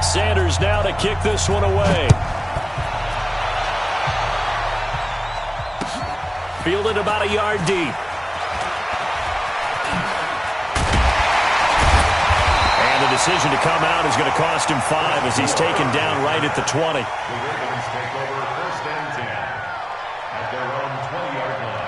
Sanders now to kick this one away. Fielded about a yard deep. And the decision to come out is going to cost him 5 as he's taken down right at the 20. The Ravens take over 1st and 10 at their own 20-yard line.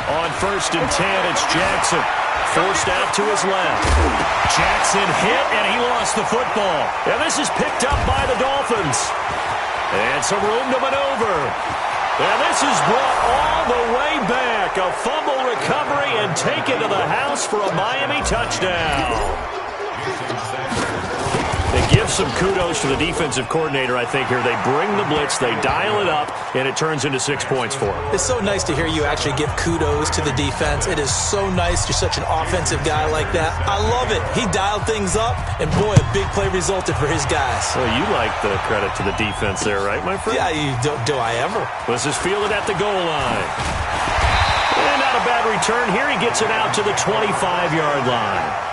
On 1st and 10, it's Jackson. Forced out to his left. Jackson hit, and he lost the football. And this is picked up by the Dolphins. And some room to maneuver. And this is brought all the way back. A fumble recovery and taken to the house for a Miami touchdown. They give some kudos to the defensive coordinator, I think, here. They bring the blitz, they dial it up, and it turns into 6 points for them. It's so nice to hear you actually give kudos to the defense. It is so nice. You're such an offensive guy like that. I love it. He dialed things up, and boy, a big play resulted for his guys. Well, you like the credit to the defense there, right, my friend? Yeah, do I ever? This is fielded at the goal line. And not a bad return here. He gets it out to the 25-yard line.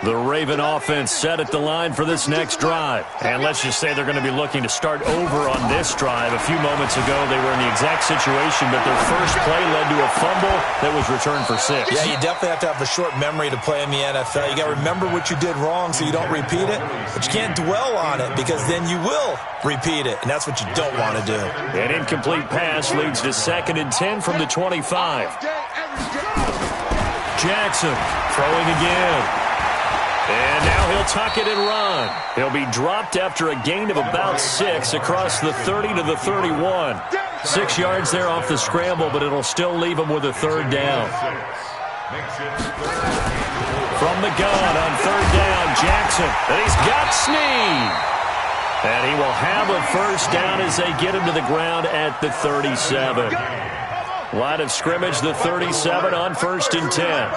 The Raven offense set at the line for this next drive. And let's just say they're going to be looking to start over on this drive. A few moments ago, they were in the exact situation, but their first play led to a fumble that was returned for 6. Yeah, you definitely have to have a short memory to play in the NFL. You got to remember what you did wrong so you don't repeat it, but you can't dwell on it because then you will repeat it, and that's what you don't want to do. An incomplete pass leads to 2nd and 10 from the 25. Jackson throwing again. And now he'll tuck it and run. He'll be dropped after a gain of about 6 across the 30 to the 31. 6 yards there off the scramble, but it'll still leave him with a 3rd down. From the gun on 3rd down, Jackson. And he's got Snead. And he will have a 1st down as they get him to the ground at the 37. Line of scrimmage, the 37 on 1st and 10.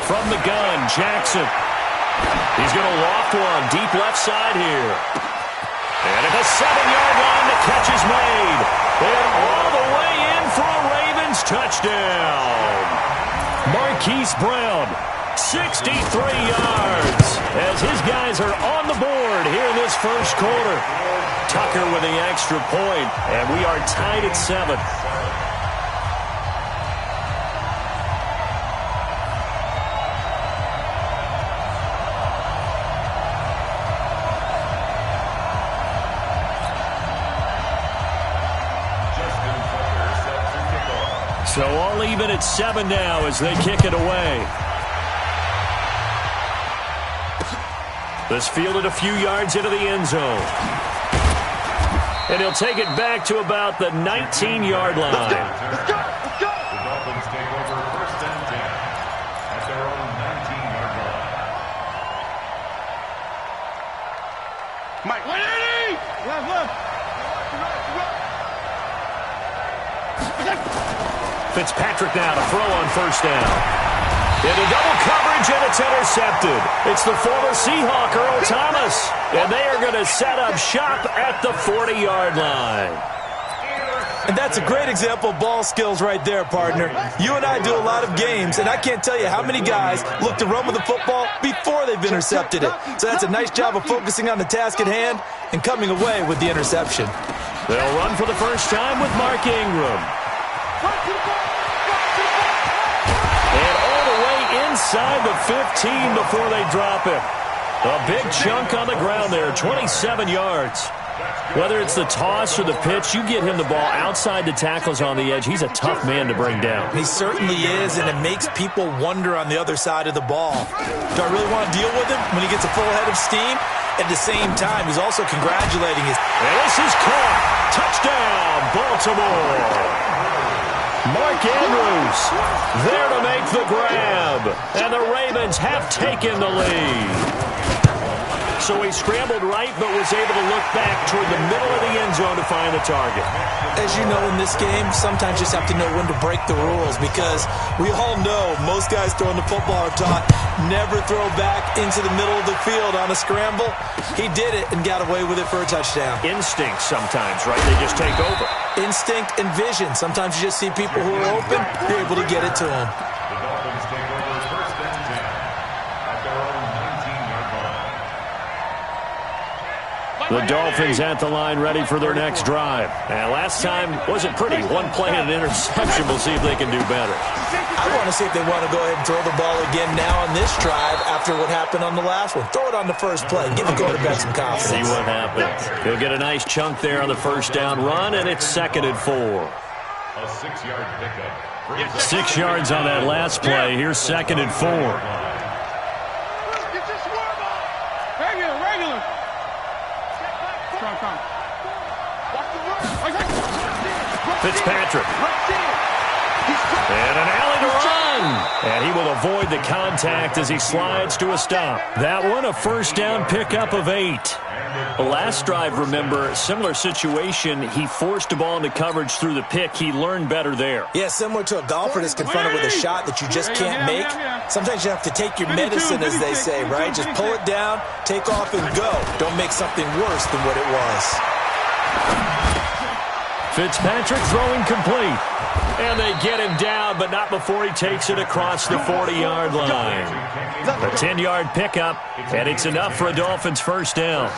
From the gun, Jackson. He's going to loft one deep left side here. And at the 7-yard line, the catch is made. And all the way in for a Ravens touchdown. Marquise Brown, 63 yards, as his guys are on the board here in this first quarter. Tucker with the extra point, and we are tied at 7. So all even at 7 now as they kick it away. This fielded a few yards into the end zone. And he'll take it back to about the 19-yard line. Let's go. The Dolphins take over 1st and 10 at their own 19-yard line. Mike, 180! Fitzpatrick now to throw on 1st down. Into double coverage, and it's intercepted. It's the former Seahawk, Earl Thomas. And they are going to set up shop at the 40-yard line. And that's a great example of ball skills right there, partner. You and I do a lot of games, and I can't tell you how many guys look to run with the football before they've intercepted it. So that's a nice job of focusing on the task at hand and coming away with the interception. They'll run for the first time with Mark Ingram. And all the way inside the 15 before they drop it. A big chunk on the ground there, 27 yards. Whether it's the toss or the pitch, you get him the ball outside the tackles on the edge. He's a tough man to bring down. He certainly is, and it makes people wonder on the other side of the ball. Do I really want to deal with him when he gets a full head of steam? At the same time, he's also congratulating his... And this is caught. Touchdown, Baltimore. Mark Andrews there to make the grab. And the Ravens have taken the lead. So he scrambled right, but was able to look back toward the middle of the end zone to find the target. As you know, in this game, sometimes you just have to know when to break the rules, because we all know most guys throwing the football are taught never throw back into the middle of the field on a scramble. He did it and got away with it for a touchdown. Instinct sometimes, right? They just take over. Instinct and vision. Sometimes you just see people who are open, you're able to get it to them. The Dolphins take over first and 10 at their own 19-yard line. The Dolphins at the line ready for their next drive. And last time wasn't pretty. One play and an interception. We'll see if they can do better. I want to see if they want to go ahead and throw the ball again now on this drive after what happened on the last one. Throw it on the first play. Give the quarterback some confidence. See what happens. He'll get a nice chunk there on the first down run, and it's 2nd and 4. A 6-yard pickup. 6 yards on that last play. Here's 2nd and 4. Regular. Fitzpatrick. And an alley to run. And he will avoid the contact as he slides to a stop. That one, a first down pickup of 8. The last drive, remember, similar situation. He forced the ball into coverage through the pick. He learned better there. Yeah, similar to a golfer that's confronted with a shot that you just can't make. Sometimes you have to take your medicine, as they say, right? Just pull it down, take off, and go. Don't make something worse than what it was. Fitzpatrick throwing complete. And they get him down, but not before he takes it across the 40-yard line. A 10-yard pickup, and it's enough for a Dolphins first down.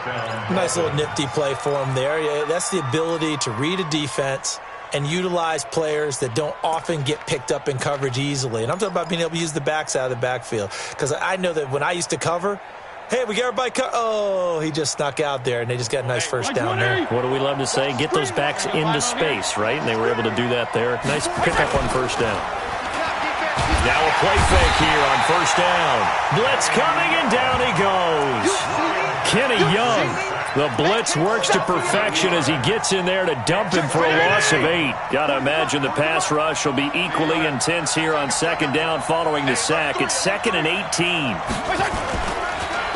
Nice little nifty play for him there. Yeah, that's the ability to read a defense and utilize players that don't often get picked up in coverage easily. And I'm talking about being able to use the backside of the backfield. Because I know that when I used to cover, hey, we got everybody oh, he just snuck out there, and they just got a nice first down there. What do we love to say? Get those backs into space, right? And they were able to do that there. Nice pickup on first down. Now a play fake here on first down. Blitz coming, and down he goes. Kenny Young. The blitz works to perfection as he gets in there to dump him for a loss of 8. Got to imagine the pass rush will be equally intense here on second down following the sack. It's 2nd and 18.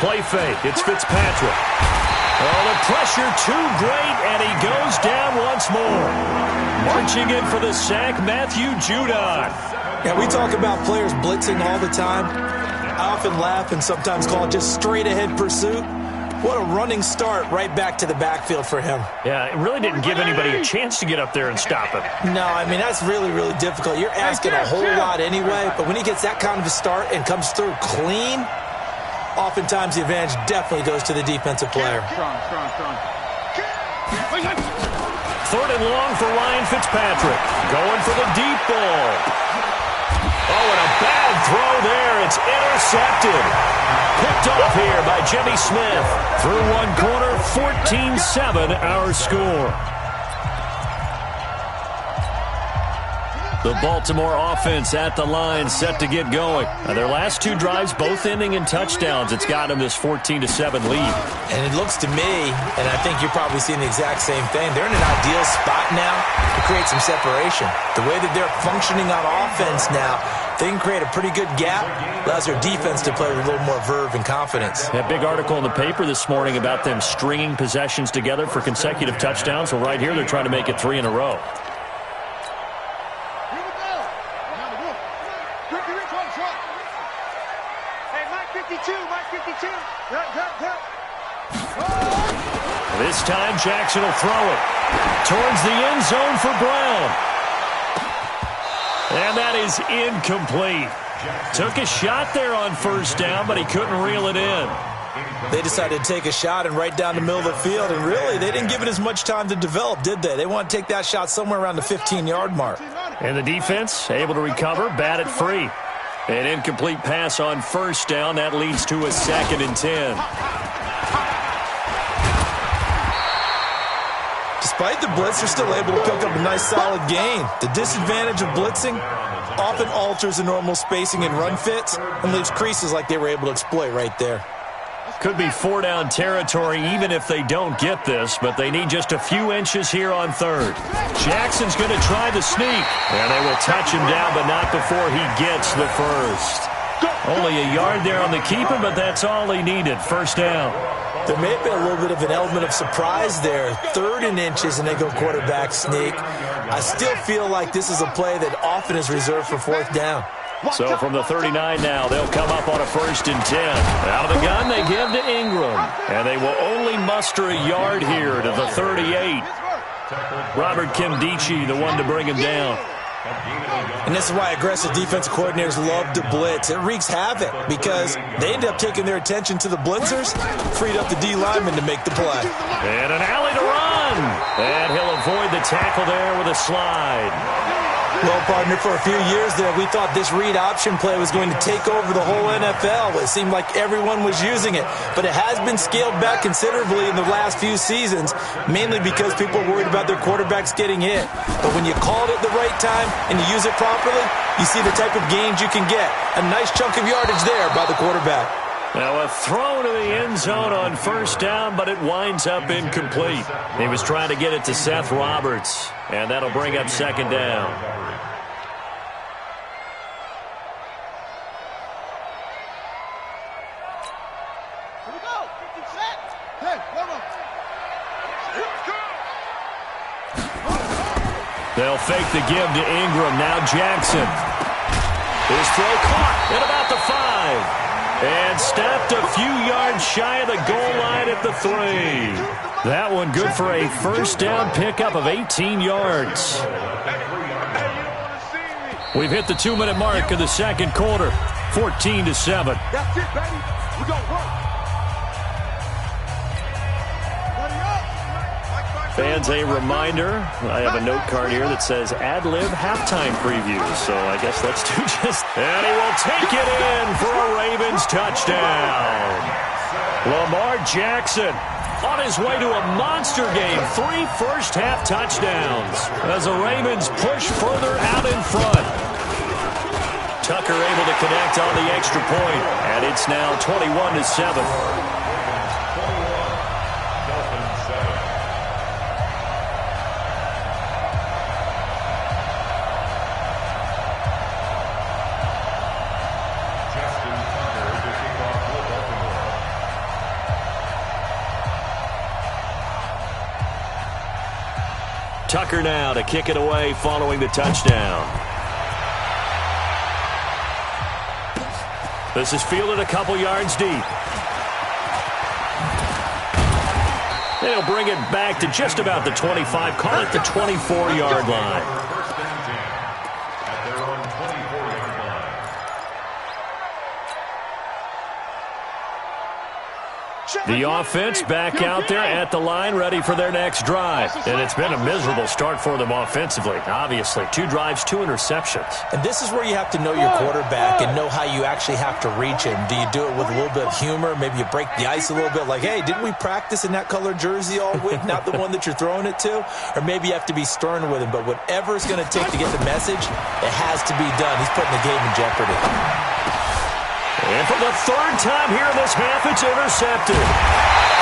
Play fake. It's Fitzpatrick. Oh, the pressure too great, and he goes down once more. Marching in for the sack, Matthew Judon. Yeah, we talk about players blitzing all the time. I often laugh and sometimes call it just straight-ahead pursuit. What a running start right back to the backfield for him. Yeah, it really didn't give anybody a chance to get up there and stop him. No, I mean, that's really, really difficult. You're asking a whole lot anyway, but when he gets that kind of a start and comes through clean, oftentimes the advantage definitely goes to the defensive player. Strong. 3rd and long for Ryan Fitzpatrick. Going for the deep ball. Oh, and a bad throw there. It's intercepted. Picked off here by Jimmy Smith. Through one corner, 14-7 our score. The Baltimore offense at the line, set to get going. Now, their last 2 drives, both ending in touchdowns. It's got them this 14-7 lead. And it looks to me, and I think you're probably seeing the exact same thing, they're in an ideal spot now to create some separation. The way that they're functioning on offense now, they can create a pretty good gap. Allows their defense to play with a little more verve and confidence. That big article in the paper this morning about them stringing possessions together for consecutive touchdowns. Well, right here, they're trying to make it 3 in a row. This time, Jackson will throw it towards the end zone for Brown. And that is incomplete. Took a shot there on first down, but he couldn't reel it in. They decided to take a shot and right down the middle of the field, and really, they didn't give it as much time to develop, did they? They want to take that shot somewhere around the 15-yard mark. And the defense able to recover, bat it free. An incomplete pass on first down. That leads to a 2nd and 10. Despite the blitz, they're still able to pick up a nice solid gain. The disadvantage of blitzing often alters the normal spacing and run fits and leaves creases like they were able to exploit right there. Could be 4-down territory even if they don't get this, but they need just a few inches here on third. Jackson's going to try the sneak, and they will touch him down, but not before he gets the first. Only a yard there on the keeper, but that's all he needed. First down. There may have been a little bit of an element of surprise there. 3rd and inches, and they go quarterback sneak. I still feel like this is a play that often is reserved for 4th down. So from the 39 now, they'll come up on a 1st and 10. Out of the gun, they give to Ingram. And they will only muster a yard here to the 38. Robert Kimdichie, the one to bring him down. And this is why aggressive defensive coordinators love to blitz. It wreaks havoc because they end up taking their attention to the blitzers, freed up the D lineman to make the play. And an alley to run. And he'll avoid the tackle there with a slide. Well, partner, for a few years there, we thought this read option play was going to take over the whole NFL. It seemed like everyone was using it, but it has been scaled back considerably in the last few seasons, mainly because people are worried about their quarterbacks getting hit. But when you call it at the right time and you use it properly, you see the type of gains you can get. A nice chunk of yardage there by the quarterback. Now a throw to the end zone on 1st down, but it winds up incomplete. He was trying to get it to Seth Roberts, and that'll bring up 2nd down. They'll fake the give to Ingram. Now Jackson. His throw caught at about the 5. And stopped a few yards shy of the goal line at the 3. That one good for a 1st down pickup of 18 yards. We've hit the 2-minute mark of the 2nd quarter. 14-7. That's it, baby. We're going to work. Fans, a reminder, I have a note card here that says ad-lib halftime preview, so I guess let's do just... And he will take it in for a Ravens touchdown. Lamar Jackson on his way to a monster game. 3 first-half touchdowns as the Ravens push further out in front. Tucker able to connect on the extra point, and it's now 21-7. Tucker now to kick it away following the touchdown. This is fielded a couple yards deep. They'll bring it back to just about the 25. Call it the 24-yard line. The offense back out there at the line, ready for their next drive. And it's been a miserable start for them offensively, obviously. 2 drives, 2 interceptions. And this is where you have to know your quarterback and know how you actually have to reach him. Do you do it with a little bit of humor? Maybe you break the ice a little bit, like, hey, didn't we practice in that colored jersey all week, not the one that you're throwing it to? Or maybe you have to be stern with him. But whatever it's going to take to get the message, it has to be done. He's putting the game in jeopardy. And for the 3rd time here in this half, it's intercepted.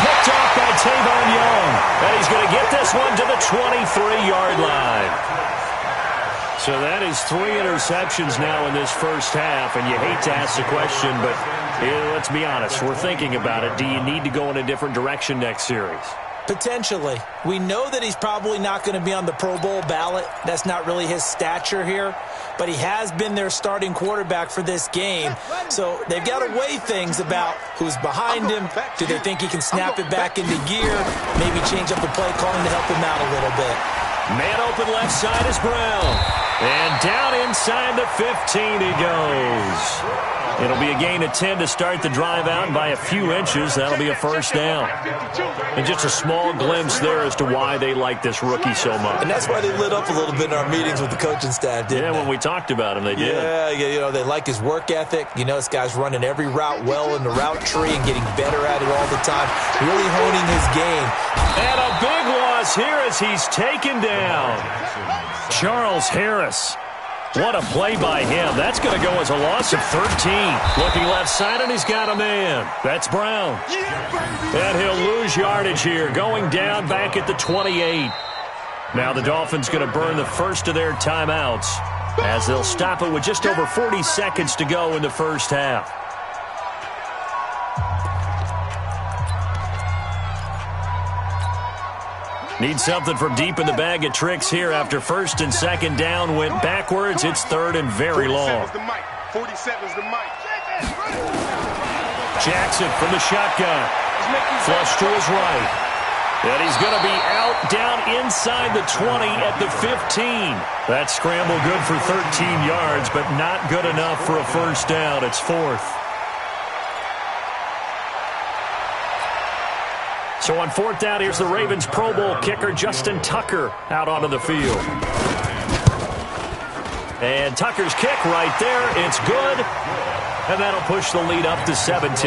Picked off by Tavon Young. And he's going to get this one to the 23-yard line. So that is 3 interceptions now in this first half. And you hate to ask the question, but let's be honest. We're thinking about it. Do you need to go in a different direction next series? Potentially. We know that he's probably not going to be on the Pro Bowl ballot. That's not really his stature here. But he has been their starting quarterback for this game. So they've got to weigh things about who's behind him. Do they think he can snap it back into gear? Maybe change up the play calling to help him out a little bit. Man open left side is Brown. And down inside the 15 he goes. It'll be a gain of 10 to start the drive out, and by a few inches, that'll be a 1st down. And just a small glimpse there as to why they like this rookie so much. And that's why they lit up a little bit in our meetings with the coaching staff, didn't they? When we talked about him, they did. Yeah, you know, they like his work ethic. You know, this guy's running every route well in the route tree and getting better at it all the time, really honing his game. And a big loss here as he's taken down. Charles Harris. What a play by him. That's going to go as a loss of 13. Looking left side, and he's got a man. That's Brown. And he'll lose yardage here, going down back at the 28. Now the Dolphins going to burn the first of their timeouts as they'll stop it with just over 40 seconds to go in the first half. Need something from deep in the bag of tricks here after first and second down went backwards. It's third and very long. 47's the mic. Jackson from the shotgun. Flush to his right. And he's going to be out down inside the 20 at the 15. That scramble good for 13 yards, but not good enough for a first down. It's fourth. So on fourth down, here's the Ravens Pro Bowl kicker, Justin Tucker, out onto the field. And Tucker's kick right there. It's good. And that'll push the lead up to 17.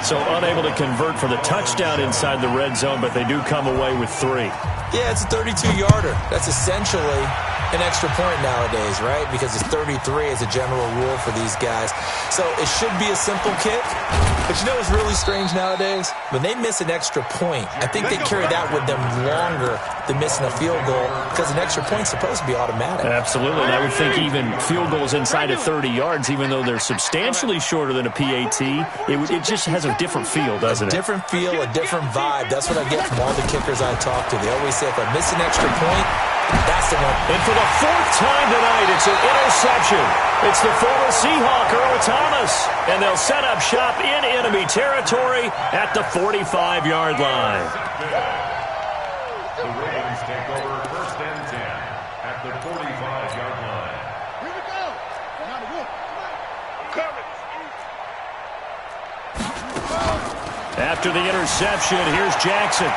So unable to convert for the touchdown inside the red zone, but they do come away with 3. Yeah, it's a 32-yarder. That's essentially an extra point nowadays, right? Because it's 33 as a general rule for these guys. So it should be a simple kick. But you know what's really strange nowadays? When they miss an extra point, I think they carry that with them longer than missing a field goal because an extra point's supposed to be automatic. Absolutely, and I would think even field goals inside of 30 yards, even though they're substantially shorter than a PAT, it just has a different feel, doesn't it? A different feel, a different vibe. That's what I get from all the kickers I talk to. They always say if I miss an extra point, that's the one. And for the fourth time tonight, it's an interception. It's the former Seahawk, Earl Thomas. And they'll set up shop in enemy territory at the 45-yard line. The Ravens take over first and 10 at the 45-yard line. Here we go. Now the wolf. After the interception, here's Jackson.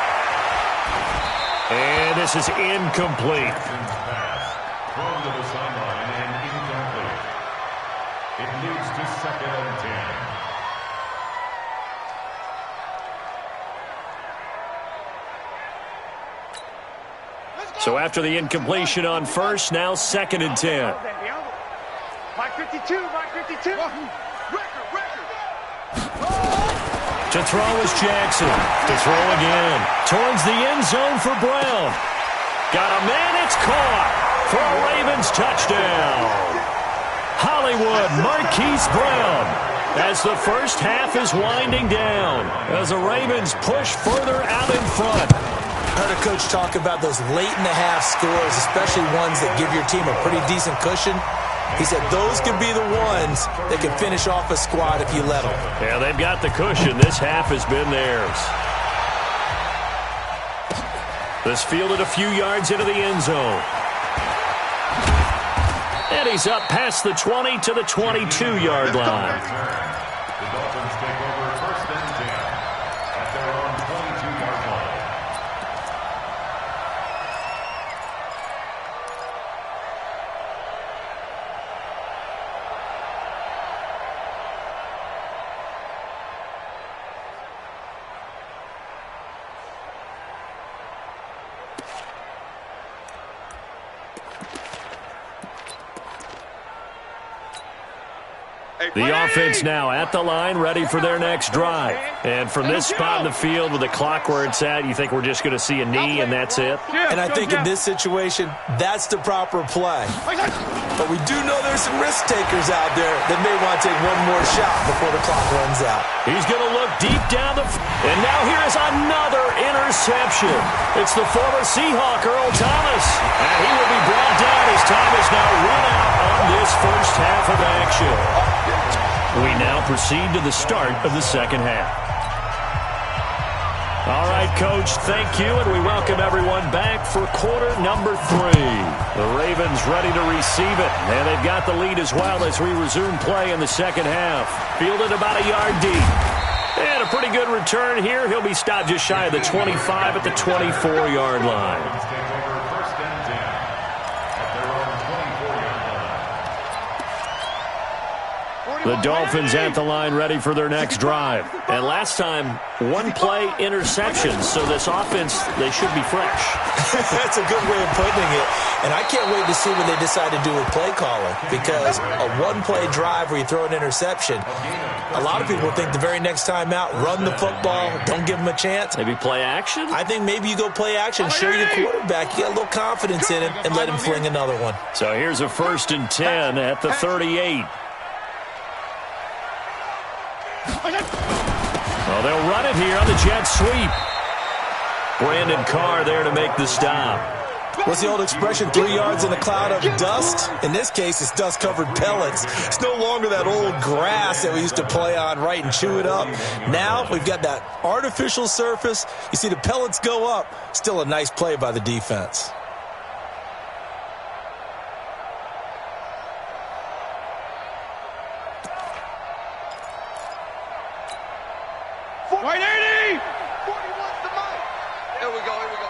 And this is incomplete. Jackson's pass thrown to the sideline and incomplete. It leads to second and 10. So after the incompletion on first, now second and 10. Mike 52, Mike 52. To throw is Jackson. To throw again. Towards the end zone for Brown. Got a man, it's caught for a Ravens touchdown. Hollywood Marquise Brown as the first half is winding down as the Ravens push further out in front. I heard a coach talk about those late-in-the-half scores, especially ones that give your team a pretty decent cushion. He said those could be the ones that can finish off a squad if you let them. Yeah, they've got the cushion. This half has been theirs. This fielded a few yards into the end zone. And he's up past the 20 to the 22-yard line. The Dolphins take over first and 10 at their own 22-yard line. The offense now at the line, ready for their next drive. And from this spot in the field with the clock where it's at, you think we're just going to see a knee and that's it? And I think in this situation, that's the proper play. But we do know there's some risk takers out there that may want to take one more shot before the clock runs out. He's going to look deep down the and now here is another interception. It's the former Seahawk, Earl Thomas. And he will be brought down as time is now run out on this first half of action. We now proceed to the start of the second half. All right, Coach, thank you, and we welcome everyone back for quarter number 3. The Ravens ready to receive it, and they've got the lead as well as we resume play in the second half. Fielded about a yard deep. And a pretty good return here. He'll be stopped just shy of the 25 at the 24-yard line. Take over first and 10 at their own 24-yard line. The Dolphins at the line ready for their next drive. And last time, one-play interception, so this offense, they should be fresh. That's a good way of putting it. And I can't wait to see what they decide to do with play calling, because a one-play drive where you throw an interception, a lot of people think the very next time out, run the football, don't give them a chance. Maybe play action? I think maybe you go play action, show your quarterback, you got a little confidence in him, and let him fling another one. So here's a 1st and 10 at the 38. Well, they'll run it here on the jet sweep. Brandon Carr there to make the stop. What's the old expression, 3 yards in a cloud of dust? In this case, it's dust-covered pellets. It's no longer that old grass that we used to play on, right, and chew it up. Now we've got that artificial surface. You see the pellets go up. Still a nice play by the defense. Right 80! 41's the mic. Here we go, here we go.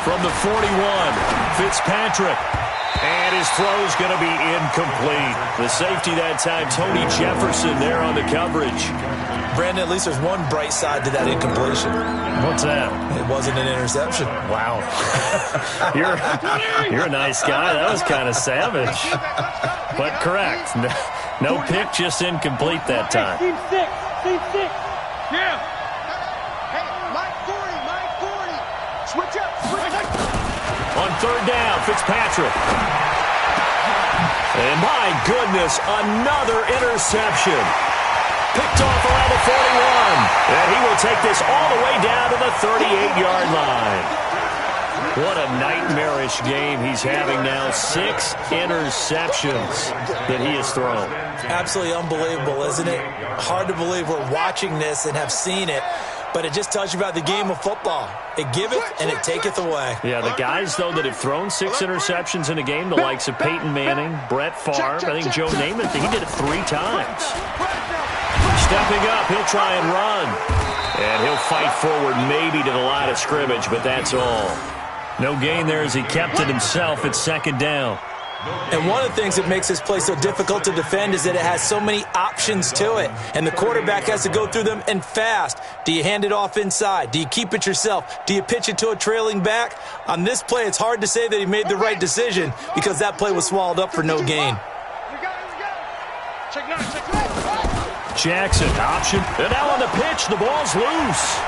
From the 41, Fitzpatrick. And his throw's going to be incomplete. The safety that time, Tony Jefferson there on the coverage. Brandon, at least there's one bright side to that incompletion. What's that? It wasn't an interception. Wow. You're a nice guy. That was kind of savage. But correct. No pick, just incomplete that time. Team 6. Team 6. Yeah. Hey, Mike 40. Switch up. On 3rd down, Fitzpatrick. And my goodness, another interception. Picked off around the 41. And he will take this all the way down to the 38-yard line. What a nightmarish game he's having now. 6 interceptions that he has thrown. Absolutely unbelievable, isn't it? Hard to believe we're watching this and have seen it. But it just tells you about the game of football. It giveth and it taketh away. Yeah, the guys, though, that have thrown 6 interceptions in a game, the likes of Peyton Manning, Brett Favre, I think Joe Namath, he did it 3 times. Stepping up, he'll try and run. And he'll fight forward maybe to the line of scrimmage, but that's all. No gain there as he kept it himself at 2nd down. And one of the things that makes this play so difficult to defend is that it has so many options to it. And the quarterback has to go through them and fast. Do you hand it off inside? Do you keep it yourself? Do you pitch it to a trailing back? On this play, it's hard to say that he made the right decision because that play was swallowed up for no gain. Jackson, option. And now on the pitch, the ball's loose.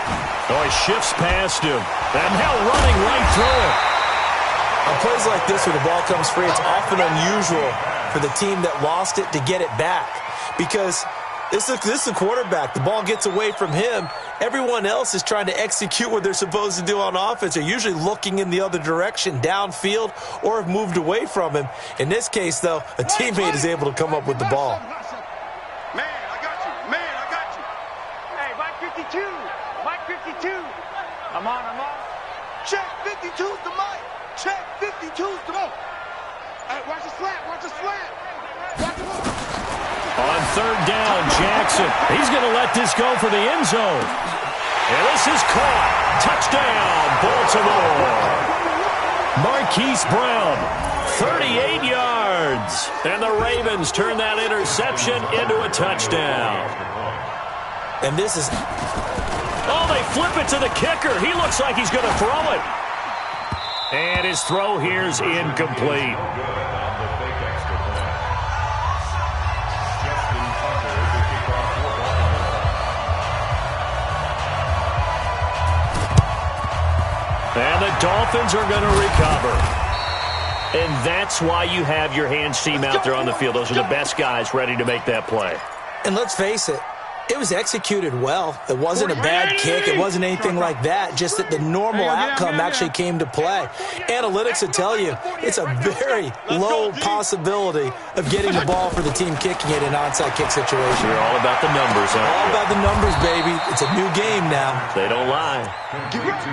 Oh, he shifts past him. And now running right through it. On plays like this where the ball comes free, it's often unusual for the team that lost it to get it back because this is the quarterback. The ball gets away from him. Everyone else is trying to execute what they're supposed to do on offense. They're usually looking in the other direction, downfield, or have moved away from him. In this case, though, a teammate is able to come up with the ball. Man, I got you. Man, I got you. Hey, Mike 52. Mike 52. I'm on. Check 52's the mic. Check 52's the mic. Hey, watch the slant. Watch the slant. Watch the move. On 3rd down, Jackson. He's going to let this go for the end zone. And this is caught. Touchdown, Baltimore. Marquise Brown, 38 yards. And the Ravens turn that interception into a touchdown. And this is... Oh, they flip it to the kicker. He looks like he's going to throw it. And his throw here's incomplete. And the Dolphins are going to recover. And that's why you have your hands team out there on the field. Those are the best guys ready to make that play. And let's face it, it was executed well. It wasn't a bad kick. It wasn't anything like that. Just that the normal outcome actually came to play. Analytics will tell you it's a very low possibility of getting the ball for the team kicking it in an onside kick situation. You're all about the numbers, huh? All about the numbers, baby. It's a new game now. They don't lie.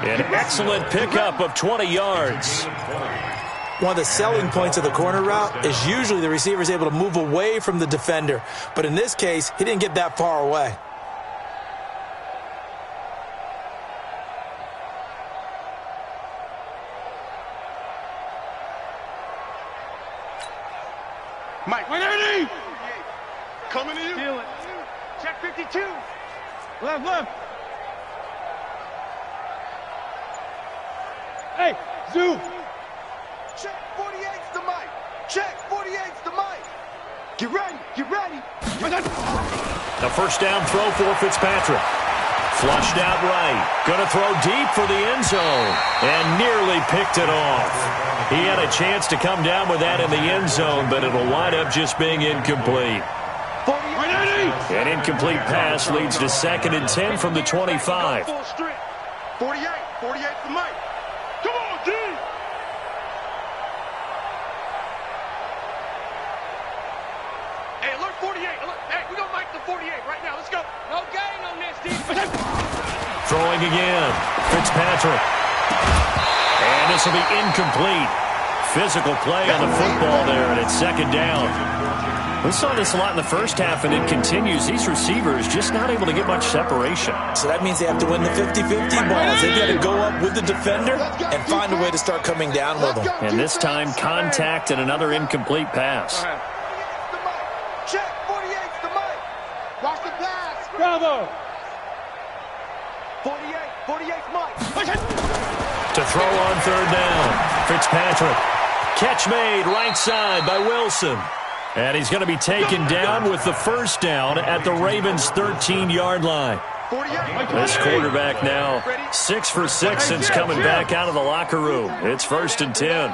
An excellent pickup of 20 yards. One of the selling points of the corner route is usually the receiver is able to move away from the defender. But in this case, he didn't get that far away. Mike, 180. Coming to you. Feel it. Check 52. Left. Hey, Zoo. Check 48's the Mike. Check 48's the Mike. Get ready. A first down throw for Fitzpatrick. Flushed out right. Going to throw deep for the end zone. And nearly picked it off. He had a chance to come down with that in the end zone, but it'll wind up just being incomplete. An incomplete pass leads to 2nd and 10 from the 25. 48 for Mike. Come on, D. Hey, alert 48. Hey, we're going to Mike the 48 right now. Let's go. No gain on this, D. Throwing again. Fitzpatrick. And this will be incomplete. Physical play on the football there, and it's 2nd down. We saw this a lot in the first half, and it continues. These receivers just not able to get much separation. So that means they have to win the 50-50 balls. They've got to go up with the defender and find a way to start coming down with them. And this time, contact and another incomplete pass. Check 48's the Mike. Watch the pass. Bravo. 48's Mike. To throw on 3rd down. Fitzpatrick. Catch made right side by Wilson. And he's going to be taken down with the first down at the Ravens' 13-yard line. This quarterback now 6 for 6 since coming back out of the locker room. It's 1st and 10.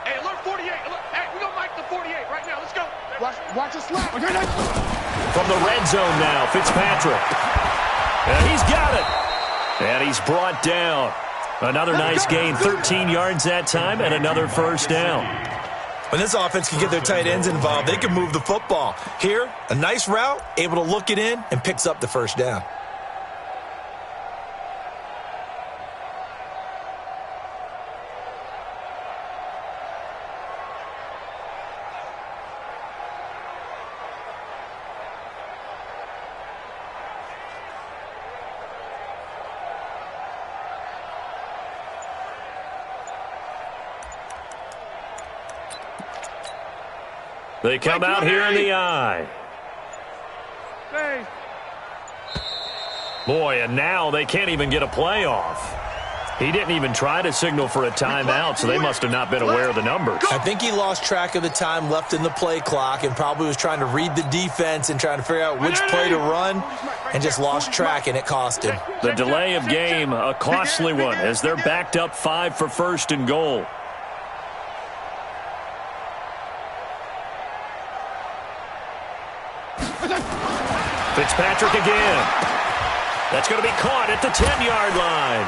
Hey, alert 48. Hey, we're going to Mike the 48 right now. Let's go. Watch the slap. From the red zone now, Fitzpatrick. And he's got it. And he's brought down. Another nice gain, 13 yards that time, and another first down. When this offense can get their tight ends involved, they can move the football. Here, a nice route, able to look it in, and picks up the first down. They come out here in the eye. Boy, and now they can't even get a play off. He didn't even try to signal for a timeout, so they must have not been aware of the numbers. I think he lost track of the time left in the play clock and probably was trying to read the defense and trying to figure out which play to run and just lost track, and it cost him. The delay of game, a costly one, as they're backed up 5 for 1st and goal. Fitzpatrick again. That's going to be caught at the 10-yard line.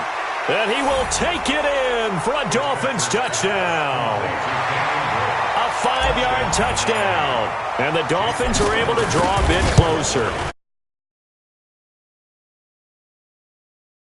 And he will take it in for a Dolphins touchdown. A 5-yard touchdown. And the Dolphins are able to draw a bit closer.